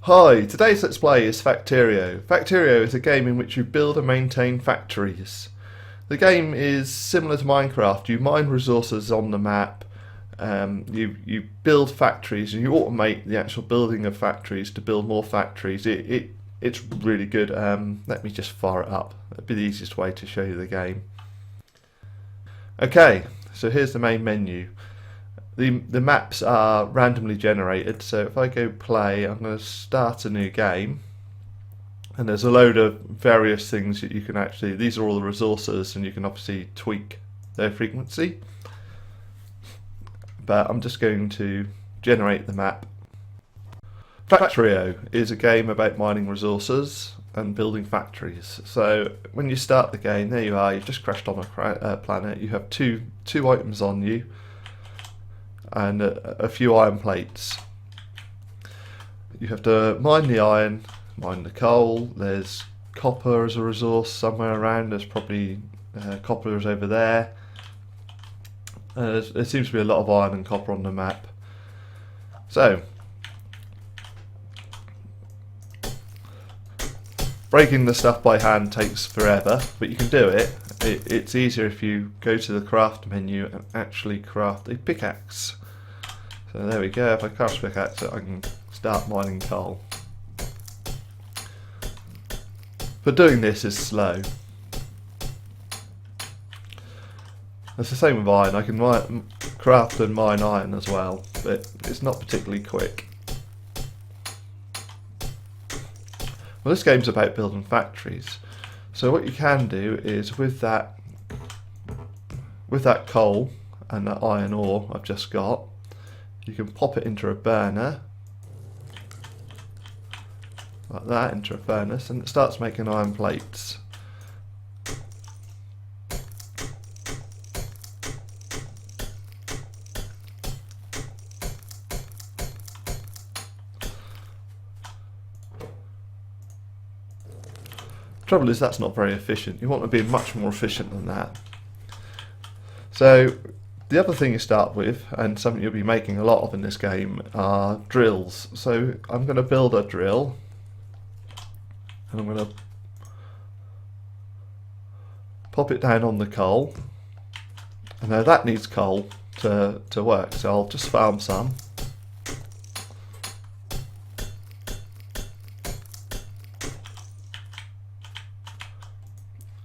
Hi, today's Let's Play is Factorio. Factorio is a game in which you build and maintain factories. The game is similar to Minecraft. You mine resources on the map, you build factories, and you automate the actual building of factories to build more factories. It's really good. Let me just fire it up. That'd be the easiest way to show you the game. Okay, so here's the main menu. The maps are randomly generated, so if I go play, I'm going to start a new game, and there's a load of various things that you can actually, these are all the resources, and you can obviously tweak their frequency, but I'm just going to generate the map. Factorio is a game about mining resources and building factories. So when you start the game, there you are, you've just crashed on a planet, you have two items on you, and a few iron plates. You have to mine the iron, mine the coal. There's copper as a resource somewhere around. There's probably copper is over there. There seems to be a lot of iron and copper on the map. So breaking the stuff by hand takes forever, but you can do it. It's easier if you go to the craft menu and actually craft a pickaxe. So there we go, if I craft a pickaxe I can start mining coal. But doing this is slow. It's the same with iron. I can craft and mine iron as well, but it's not particularly quick. Well, this game's about building factories. So what you can do is with that coal and that iron ore I've just got, you can pop it into a burner like that, into a furnace, and it starts making iron plates. Trouble is, that's not very efficient. You want to be much more efficient than that. So the other thing you start with, and something you'll be making a lot of in this game, are drills. So I'm going to build a drill, and I'm going to pop it down on the coal. And now that needs coal to work, so I'll just farm some.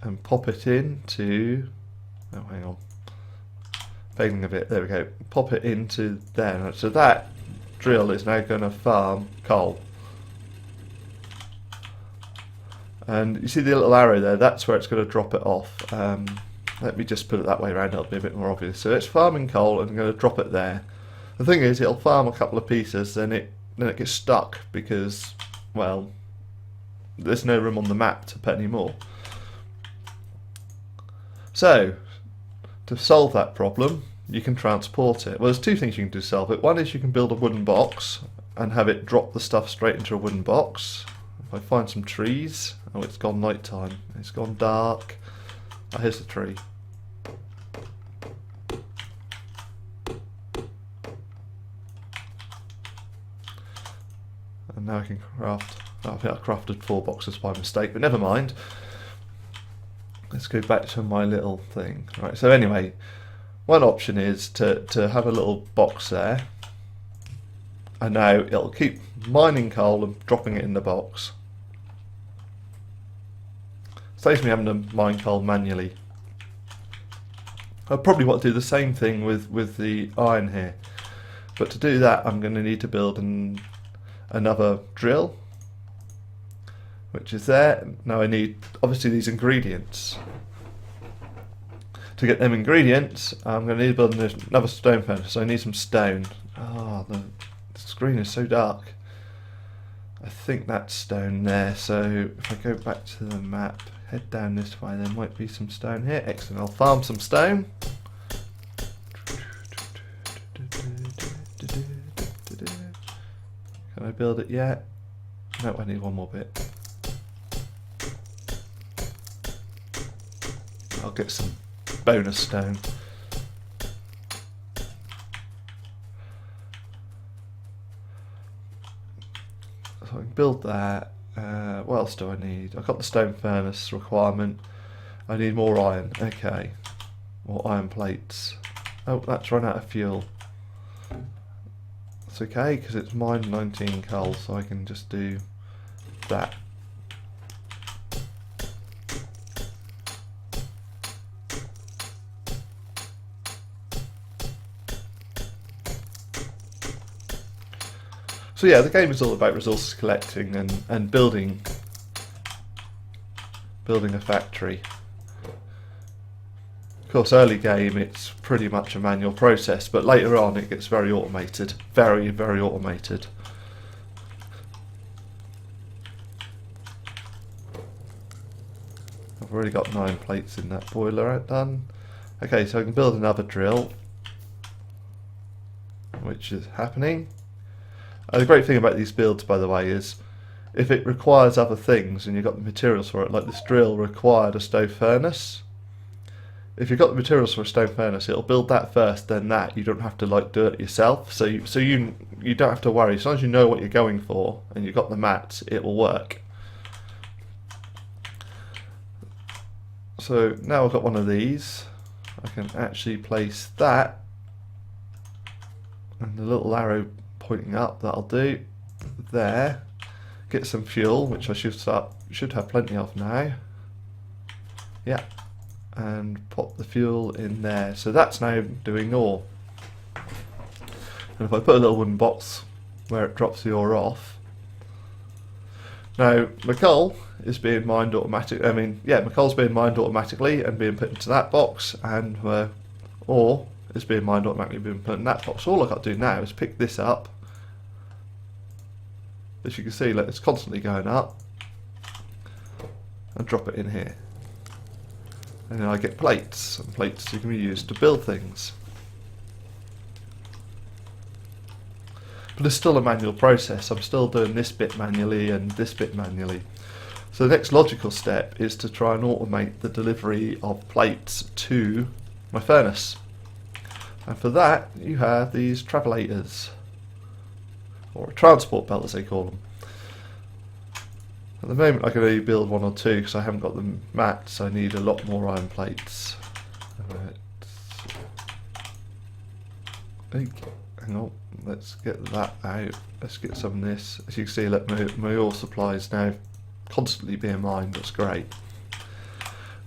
And pop it into, oh hang on, failing a bit, there we go, pop it into there. So that drill is now going to farm coal. And you see the little arrow there, that's where it's going to drop it off. Let me just put it that way around, it'll be a bit more obvious. So it's farming coal and I'm going to drop it there. The thing is, it'll farm a couple of pieces, then it gets stuck because, well, there's no room on the map to put any more. So, to solve that problem, you can transport it. Well, there's two things you can do to solve it. One is you can build a wooden box and have it drop the stuff straight into a wooden box. If I find some trees, oh, it's gone night time, it's gone dark. Oh, here's the tree. And now I can craft, oh, I think I crafted 4 boxes by mistake, but never mind. Let's go back to my little thing. Right, so anyway, one option is to have a little box there, and now it'll keep mining coal and dropping it in the box. Saves me having to mine coal manually. I probably want to do the same thing with the iron here, but to do that I'm going to need to build another drill, which is there. Now I need, obviously, these ingredients. To get them ingredients, I'm going to need to build another stone furnace, so I need some stone. Oh, the screen is so dark. I think that's stone there, so if I go back to the map, head down this way, there might be some stone here. Excellent, I'll farm some stone. Can I build it yet? No, I need one more bit. I'll get some bonus stone. So I can build that. What else do I need? I've got the stone furnace requirement. I need more iron. Okay. More iron plates. Oh, that's run out of fuel. It's okay because it's mined 19 coal, so I can just do that. So yeah, the game is all about resources collecting and building a factory. Of course, early game it's pretty much a manual process, but later on it gets very automated, very, very automated. I've already got 9 plates in that boiler done. Okay, so I can build another drill, which is happening. The great thing about these builds, by the way, is if it requires other things and you've got the materials for it, like this drill required a stone furnace. If you've got the materials for a stone furnace, it'll build that first, then that. You don't have to like do it yourself, so you don't have to worry. As long as you know what you're going for and you've got the mats, it will work. So now I've got one of these, I can actually place that, and the little arrow pointing up, that'll do. There, get some fuel, which I should have plenty of now. Yeah, and pop the fuel in there. So that's now doing ore. And if I put a little wooden box where it drops the ore off. Now my coal is being mined automatically. My coal's being mined automatically and being put into that box, and ore is being mined automatically, being put in that box. So all I've got to do now is pick this up. As you can see, look, it's constantly going up, and drop it in here. And then I get plates, and plates can be used to build things. But it's still a manual process. I'm still doing this bit manually and this bit manually. So the next logical step is to try and automate the delivery of plates to my furnace. And for that, you have these travelators, or a transport belt as they call them. At the moment I can only build 1 or 2 because I haven't got the mats. I need a lot more iron plates. Hang on, let's get that out. Let's get some of this. As you can see, look, my ore supply is now constantly being mined. That's great.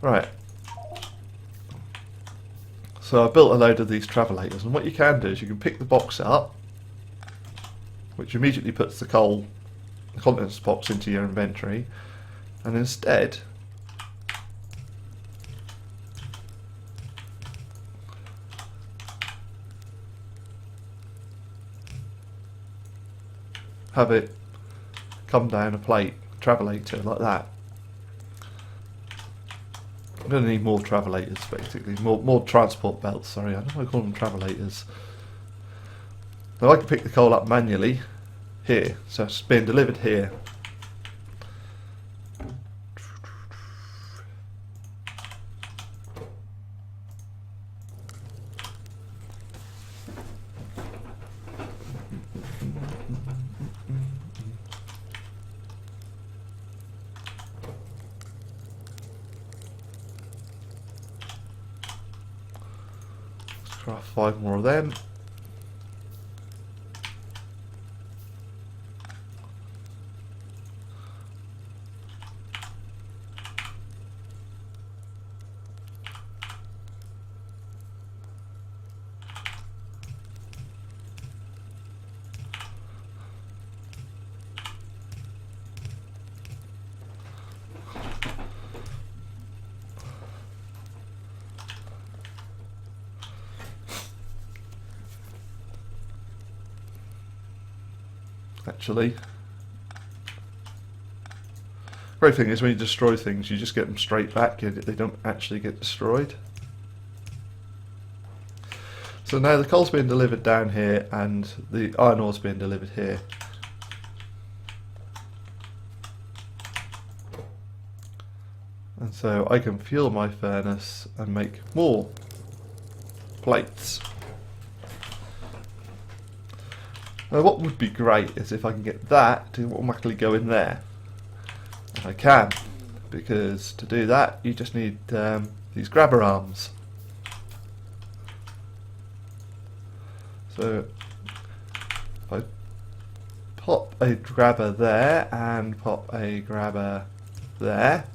Right. So I built a load of these travelators, and what you can do is you can pick the box up, which immediately puts the contents box into your inventory, and instead have it come down a plate, travelator, like that. I'm going to need more travelators, basically, more transport belts, sorry, I don't want to call them travelators. Now I can pick the coal up manually here, so it's being delivered here. Let's craft 5 more of them. Actually, great thing is when you destroy things, you just get them straight back. They don't actually get destroyed. So now the coal's being delivered down here, and the iron ore's being delivered here. And so I can fuel my furnace and make more plates. Now what would be great is if I can get that to automatically go in there. And I can, because to do that you just need these grabber arms. So if I pop a grabber there and pop a grabber there.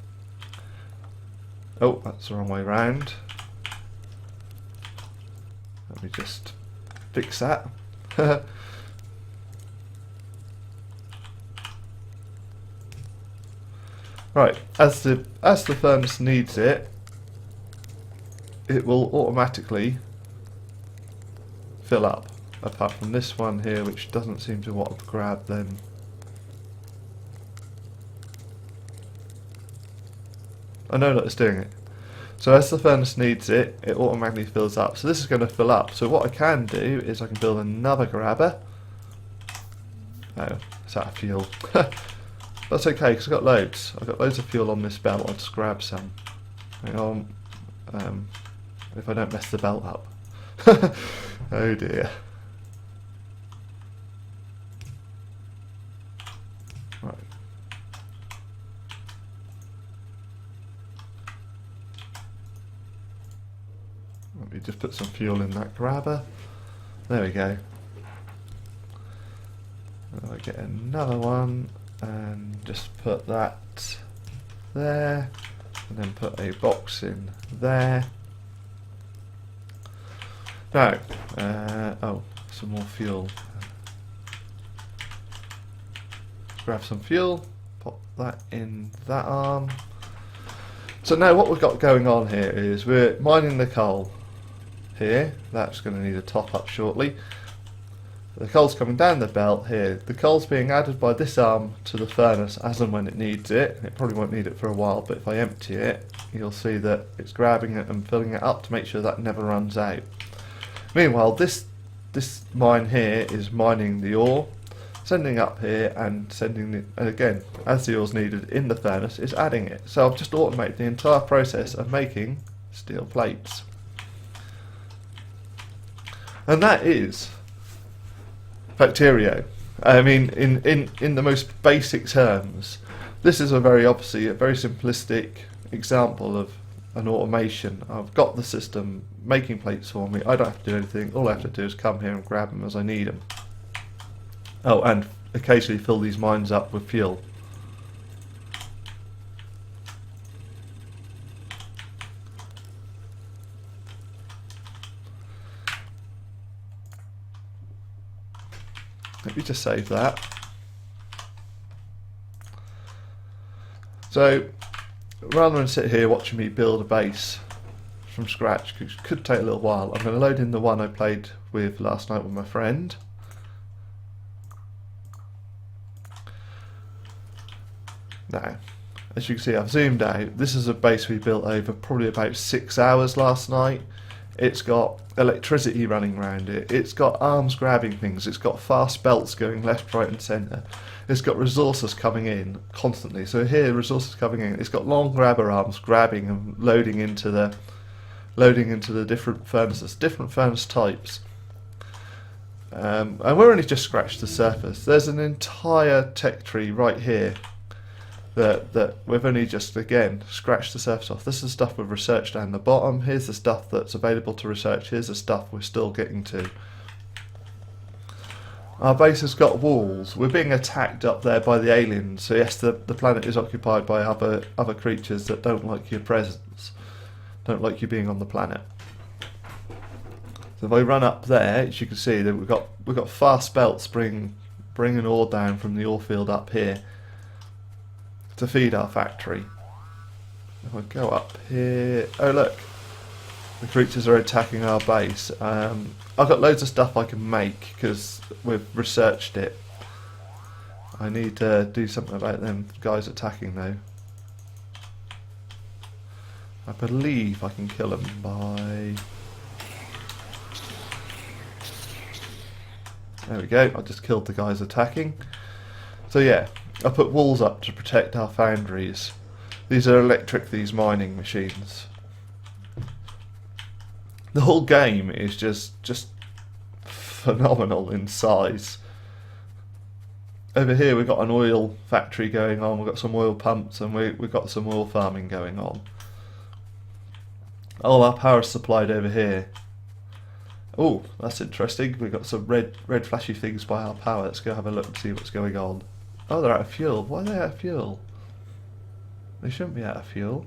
Oh, that's the wrong way round. Let me just fix that. Right, as the furnace needs it, it will automatically fill up. Apart from this one here, which doesn't seem to want to grab then. I know that it's doing it. So as the furnace needs it, it automatically fills up. So this is going to fill up. So what I can do is I can build another grabber. Oh, it's out of fuel. That's okay, because I've got loads. I've got loads of fuel on this belt. I'll just grab some. Hang on. If I don't mess the belt up. Oh dear. Right. Let me just put some fuel in that grabber. There we go. And I get another one and just put that there, and then put a box in there. Now, oh, some more fuel. Grab some fuel, pop that in that arm. So now what we've got going on here is we're mining the coal here. That's going to need a top up shortly. The coal's coming down the belt here. The coal's being added by this arm to the furnace as and when it needs it. It probably won't need it for a while, but if I empty it, you'll see that it's grabbing it and filling it up to make sure that never runs out. Meanwhile, this mine here is mining the ore, sending up here and sending it, and again, as the ore's needed in the furnace, it's adding it. So I've just automated the entire process of making steel plates. And that is Factorio. I mean, in the most basic terms, this is a very simplistic example of an automation. I've got the system making plates for me. I don't have to do anything. All I have to do is come here and grab them as I need them. Oh, and occasionally fill these mines up with fuel. Let me just save that. So, rather than sit here watching me build a base from scratch, which could take a little while, I'm going to load in the one I played with last night with my friend. Now, as you can see, I've zoomed out. This is a base we built over probably about 6 hours last night. It's got electricity running around it. It's got arms grabbing things. It's got fast belts going left, right and centre. It's got resources coming in constantly. So here, resources coming in. It's got long grabber arms grabbing and loading into the different furnaces, different furnace types. And we're only just scratched the surface. There's an entire tech tree right here that we've only just, again, scratched the surface off. This is stuff we've researched down the bottom. Here's the stuff that's available to research. Here's the stuff we're still getting to. Our base has got walls. We're being attacked up there by the aliens. So yes, the planet is occupied by other creatures that don't like your presence, don't like you being on the planet. So if I run up there, as you can see, that we've got fast belts bringing ore down from the ore field up here to feed our factory. If I go up here, oh look, the creatures are attacking our base. I've got loads of stuff I can make because we've researched it. I need to do something about them guys attacking though. I believe I can kill them by... There we go, I just killed the guys attacking. So yeah, I put walls up to protect our foundries. These are electric, these mining machines. The whole game is just phenomenal in size. over here we've got an oil factory going on, we've got some oil pumps, and we've got some oil farming going on. All our power is supplied over here. Oh, that's interesting. We've got some red flashy things by our power. Let's go have a look and see what's going on. Oh, they're out of fuel. Why are they out of fuel? They shouldn't be out of fuel.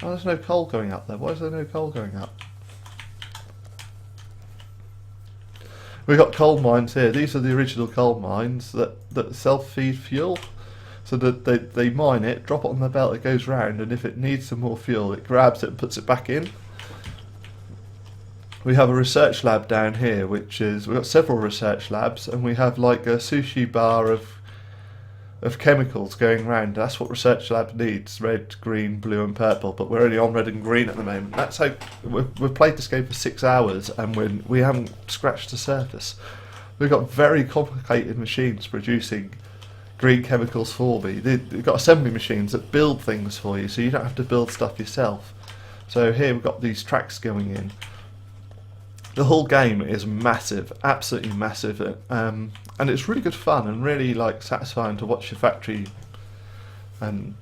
Oh, there's no coal going up there. Why is there no coal going up? We've got coal mines here. These are the original coal mines that self-feed fuel. So that they mine it, drop it on the belt, it goes round, and if it needs some more fuel, it grabs it and puts it back in. We have a research lab down here, we've got several research labs, and we have like a sushi bar of chemicals going round. That's what research lab needs: red, green, blue, and purple. But we're only on red and green at the moment. That's how we've played this game for 6 hours, and we haven't scratched the surface. We've got very complicated machines producing green chemicals for me. They've got assembly machines that build things for you, so you don't have to build stuff yourself. So here we've got these tracks going in. The whole game is massive, absolutely massive, and it's really good fun and really like satisfying to watch your factory and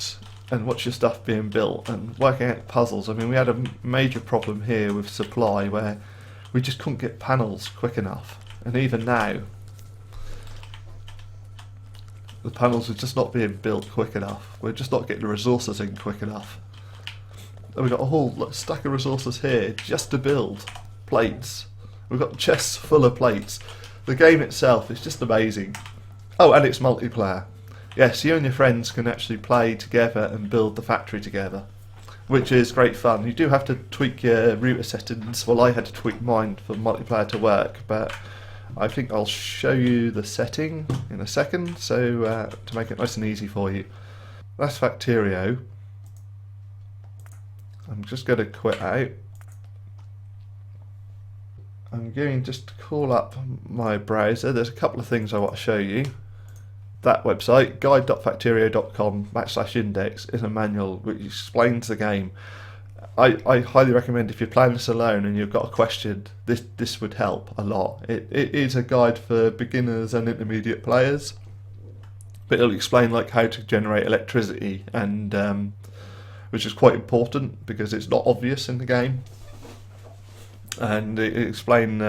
watch your stuff being built and working out puzzles. I mean, we had a major problem here with supply where we just couldn't get panels quick enough, and even now the panels are just not being built quick enough. We're just not getting the resources in quick enough. And we've got a whole stack of resources here just to build plates. We've got chests full of plates. The game itself is just amazing. Oh, and it's multiplayer. Yes, you and your friends can actually play together and build the factory together, which is great fun. You do have to tweak your router settings. Well, I had to tweak mine for multiplayer to work, but I think I'll show you the setting in a second, so to make it nice and easy for you. That's Factorio. I'm just going to quit out. I'm going just to call up my browser. There's a couple of things I want to show you. That website, guide.factorio.com/index, is a manual which explains the game. I highly recommend, if you're playing this alone and you've got a question, this would help a lot. It is a guide for beginners and intermediate players, but it'll explain like how to generate electricity, and which is quite important because it's not obvious in the game. And it explain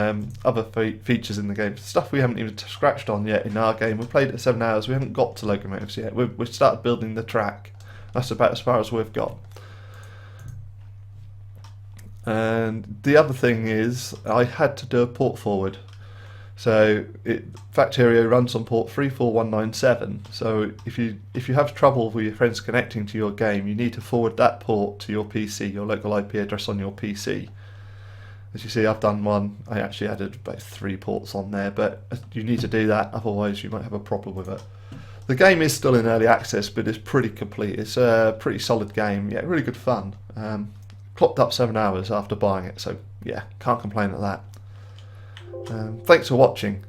other features in the game, stuff we haven't even scratched on yet in our game. We've played it 7 hours, we haven't got to locomotives yet. We've started building the track. That's about as far as we've got. And the other thing is, I had to do a port forward. So Factorio runs on port 34197. So if you have trouble with your friends connecting to your game, you need to forward that port to your PC, your local IP address on your PC. As you see, I've done one. I actually added about 3 ports on there, but you need to do that, otherwise you might have a problem with it. The game is still in early access, but it's pretty complete. It's a pretty solid game. Yeah, really good fun. Clocked up 7 hours after buying it, so yeah, can't complain at that. Thanks for watching.